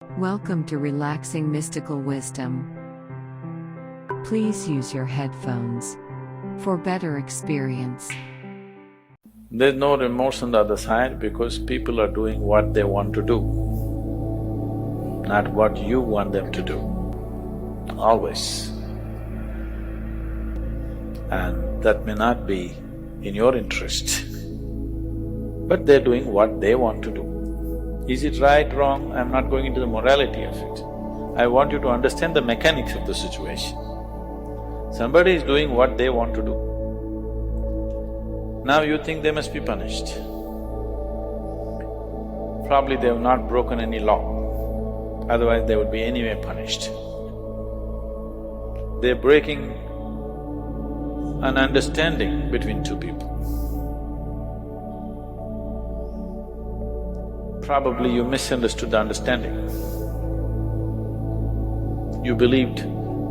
Welcome to Relaxing Mystical Wisdom. Please use your headphones for better experience. There's no remorse on the other side because people are doing what they want to do, not what you want them to do, always. And that may not be in your interest, but they're doing what they want to do. Is it right, wrong? I'm not going into the morality of it. I want you to understand the mechanics of the situation. Somebody is doing what they want to do. Now you think they must be punished. Probably they have not broken any law, otherwise they would be anyway punished. They're breaking an understanding between two people. Probably you misunderstood the understanding. You believed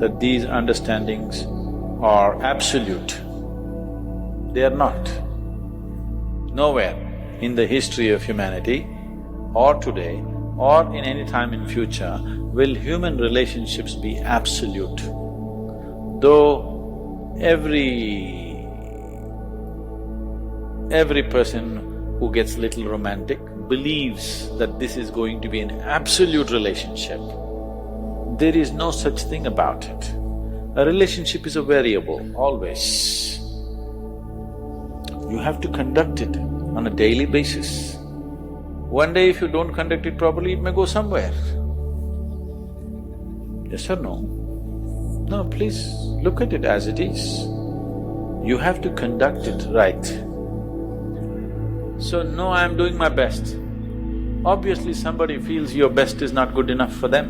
that these understandings are absolute. They are not. Nowhere in the history of humanity, or today, or in any time in future, will human relationships be absolute. Though every person who gets little romantic believes that this is going to be an absolute relationship, there is no such thing about it. A relationship is a variable, always. You have to conduct it on a daily basis. One day if you don't conduct it properly, it may go somewhere. Yes or no? No, please look at it as it is. You have to conduct it right. So, no, I'm doing my best. Obviously somebody feels your best is not good enough for them.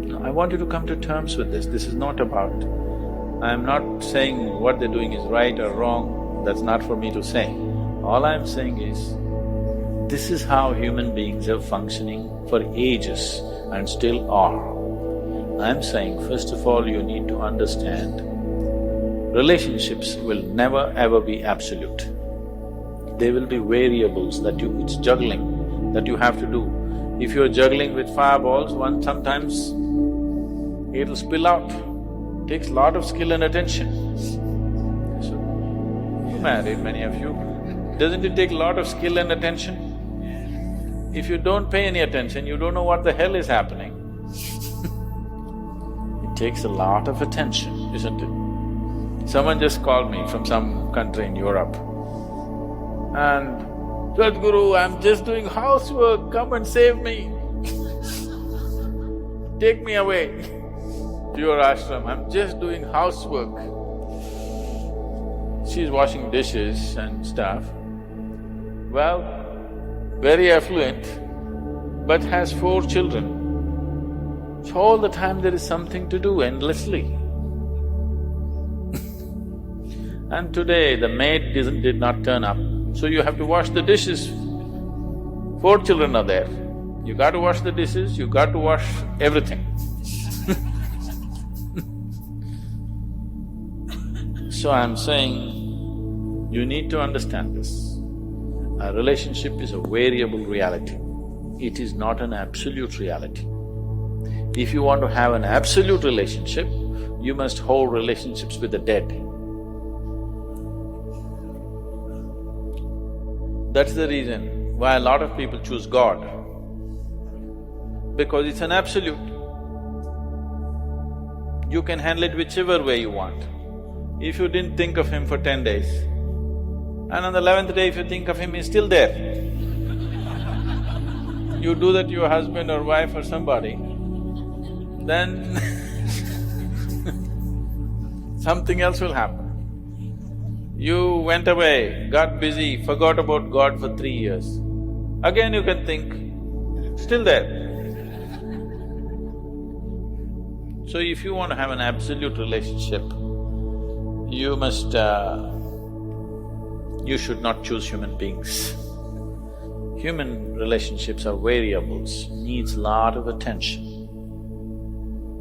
No, I want you to come to terms with this. This is not about… I'm not saying what they're doing is right or wrong, that's not for me to say. All I'm saying is, this is how human beings are functioning for ages and still are. I'm saying, first of all, you need to understand, relationships will never ever be absolute. There will be variables that it's juggling that you have to do. If you're juggling with fireballs, sometimes it'll spill out. Takes a lot of skill and attention. So, you married, many of you. Doesn't it take a lot of skill and attention? If you don't pay any attention, you don't know what the hell is happening. It takes a lot of attention, isn't it? Someone just called me from some country in Europe and, "Sadhguru, I'm just doing housework, come and save me. Take me away to your ashram, I'm just doing housework." She's washing dishes and stuff. Well, very affluent, but has 4 children. So all the time there is something to do endlessly. And today the maid did not turn up, so you have to wash the dishes. 4 children are there. You got to wash the dishes, you got to wash everything. So I'm saying, you need to understand this. A relationship is a variable reality. It is not an absolute reality. If you want to have an absolute relationship, you must hold relationships with the dead. That's the reason why a lot of people choose God, because it's an absolute. You can handle it whichever way you want. If you didn't think of him for 10 days, and on the 11th day if you think of him, he's still there. You do that to your husband or wife or somebody, then something else will happen. You went away, got busy, forgot about God for 3 years. Again you can think, still there. So if you want to have an absolute relationship, you should not choose human beings. Human relationships are variables, needs lot of attention.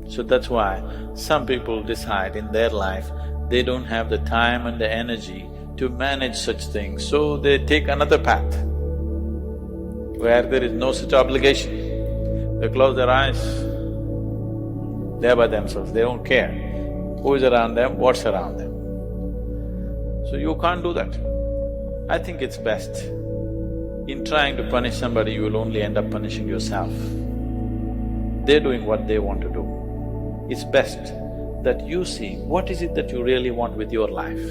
So that's why some people decide in their life they don't have the time and the energy to manage such things, so they take another path. where there is no such obligation. They close their eyes, they're by themselves, they don't care who is around them, what's around them. So you can't do that. I think it's best. In trying to punish somebody, you will only end up punishing yourself. They're doing what they want to do. It's best that you see what is it that you really want with your life.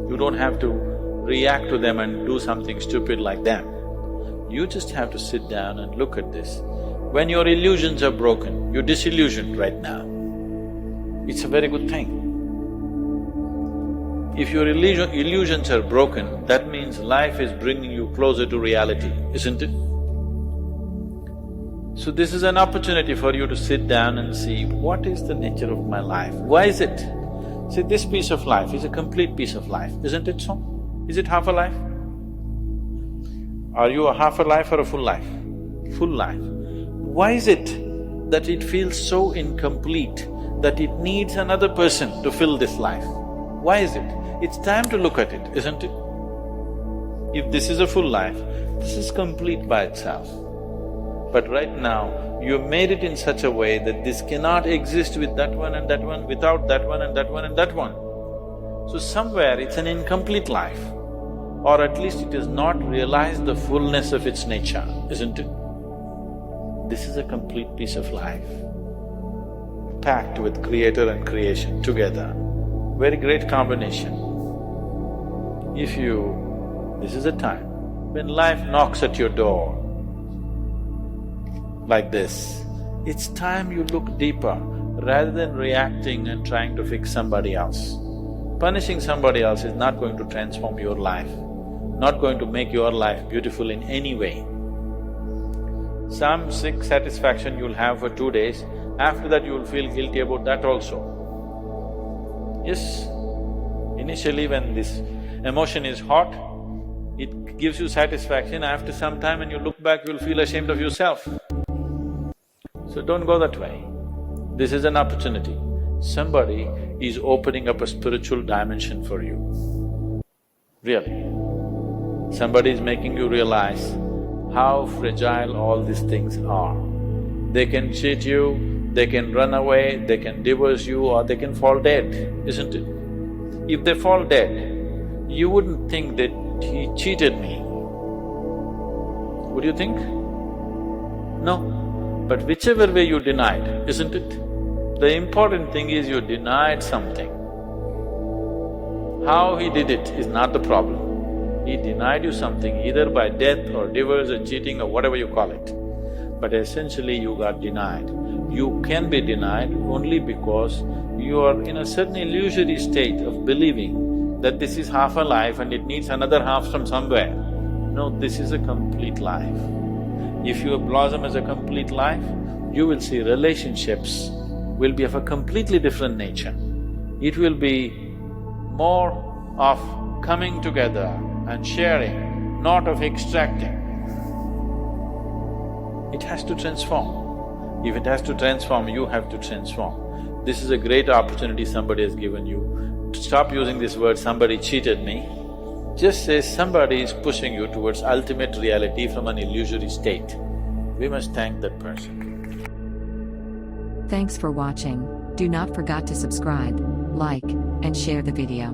You don't have to react to them and do something stupid like them. You just have to sit down and look at this. When your illusions are broken, you're disillusioned right now. It's a very good thing. If your illusions are broken, that means life is bringing you closer to reality, isn't it? So this is an opportunity for you to sit down and see, what is the nature of my life? Why is it? See, this piece of life is a complete piece of life, isn't it so? Is it half a life? Are you a half a life or a full life? Full life. Why is it that it feels so incomplete that it needs another person to fill this life? Why is it? It's time to look at it, isn't it? If this is a full life, this is complete by itself. But right now, you've made it in such a way that this cannot exist with that one and that one, without that one and that one and that one. So somewhere it's an incomplete life, or at least it has not realized the fullness of its nature, isn't it? This is a complete piece of life, packed with creator and creation together. Very great combination. If you… this is a time when life knocks at your door like this, it's time you look deeper rather than reacting and trying to fix somebody else. Punishing somebody else is not going to transform your life, not going to make your life beautiful in any way. Some sick satisfaction you'll have for 2 days, after that you will feel guilty about that also. Yes, initially when this emotion is hot, it gives you satisfaction. After some time when you look back, you'll feel ashamed of yourself. So don't go that way. This is an opportunity. Somebody is opening up a spiritual dimension for you. Really. Somebody is making you realize how fragile all these things are. They can cheat you, they can run away, they can divorce you, or they can fall dead, isn't it? If they fall dead, you wouldn't think that he cheated me. Would you think? No. But whichever way you denied, isn't it? The important thing is you denied something. How he did it is not the problem. He denied you something either by death or divorce or cheating or whatever you call it. But essentially you got denied. You can be denied only because you are in a certain illusory state of believing that this is half a life and it needs another half from somewhere. No, this is a complete life. If you blossom as a complete life, you will see relationships will be of a completely different nature. It will be more of coming together and sharing, not of extracting. It has to transform. If it has to transform, you have to transform. This is a great opportunity somebody has given you. Stop using this word, somebody cheated me. Just say somebody is pushing you towards ultimate reality from an illusory state. We must thank that person. Thanks for watching. Do not forget to subscribe, like, and share the video.